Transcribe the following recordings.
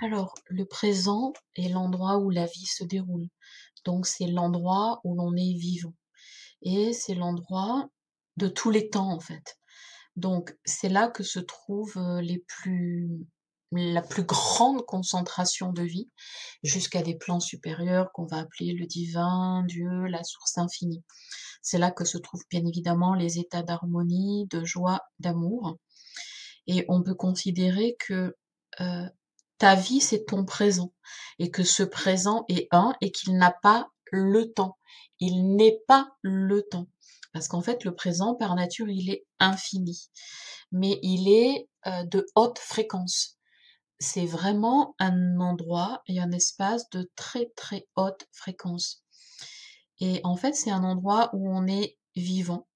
Alors, le présent est l'endroit où la vie se déroule. Donc, c'est l'endroit où l'on est vivant. Et c'est l'endroit de tous les temps, en fait. Donc, c'est là que se trouvent la plus grande concentration de vie, jusqu'à des plans supérieurs qu'on va appeler le divin, Dieu, la source infinie. C'est là que se trouvent bien évidemment les états d'harmonie, de joie, d'amour. Et on peut considérer que euh, ta vie, c'est ton présent, et que ce présent est un, et qu'il n'a pas le temps. Il n'est pas le temps. Parce qu'en fait, le présent, par nature, il est infini. Mais il est de haute fréquence. C'est vraiment un endroit et un espace de très très haute fréquence. Et en fait, c'est un endroit où on est vivant.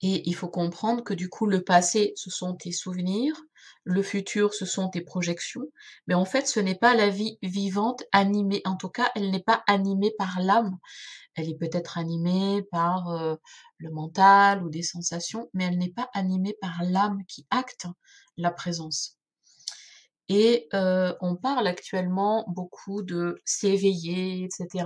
Et il faut comprendre que du coup, le passé, ce sont tes souvenirs, le futur, ce sont tes projections, mais en fait, ce n'est pas la vie vivante animée. En tout cas, elle n'est pas animée par l'âme. Elle est peut-être animée par le mental ou des sensations, mais elle n'est pas animée par l'âme qui acte la présence. Et on parle actuellement beaucoup de s'éveiller, etc.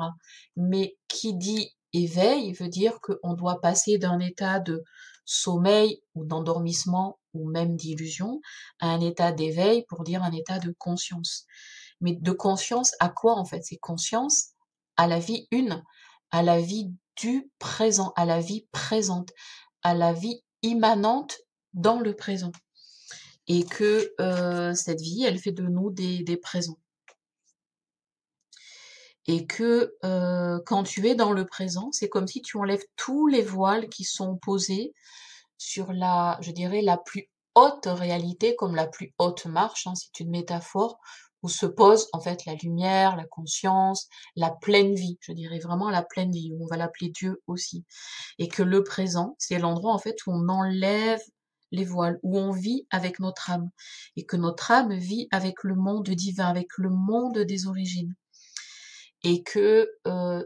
Mais qui dit éveil veut dire qu'on doit passer d'un état de sommeil ou d'endormissement ou même d'illusion à un état d'éveil pour dire un état de conscience. Mais de conscience à quoi en fait? C'est conscience à la vie une, à la vie du présent, à la vie présente, à la vie immanente dans le présent et que cette vie, elle fait de nous des présents. Et que quand tu es dans le présent, c'est comme si tu enlèves tous les voiles qui sont posés sur je dirais, la plus haute réalité, comme la plus haute marche, hein, c'est une métaphore, où se pose en fait la lumière, la conscience, la pleine vie, je dirais vraiment la pleine vie, où on va l'appeler Dieu aussi. Et que le présent, c'est l'endroit en fait où on enlève les voiles, où on vit avec notre âme, et que notre âme vit avec le monde divin, avec le monde des origines, et que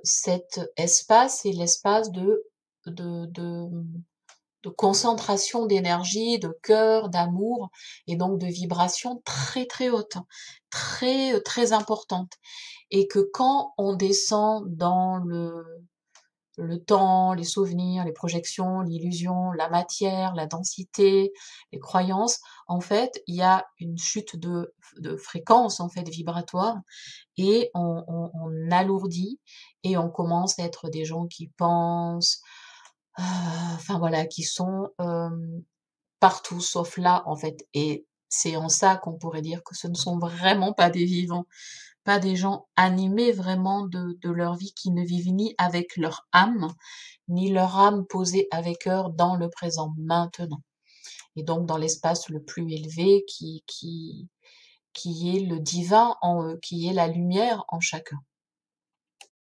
cet espace est l'espace de, de, de concentration d'énergie, de cœur, d'amour, et donc de vibrations très très hautes, très très importantes, et que quand on descend dans le temps, les souvenirs, les projections, l'illusion, la matière, la densité, les croyances, en fait, il y a une chute de fréquence, en fait, vibratoire, et on alourdit, et on commence à être des gens qui pensent, enfin voilà, qui sont partout sauf là, en fait. Et c'est en ça qu'on pourrait dire que ce ne sont vraiment pas des vivants, pas des gens animés vraiment de leur vie, qui ne vivent ni avec leur âme, ni leur âme posée avec eux dans le présent maintenant. Et donc dans l'espace le plus élevé qui est le divin en eux, qui est la lumière en chacun.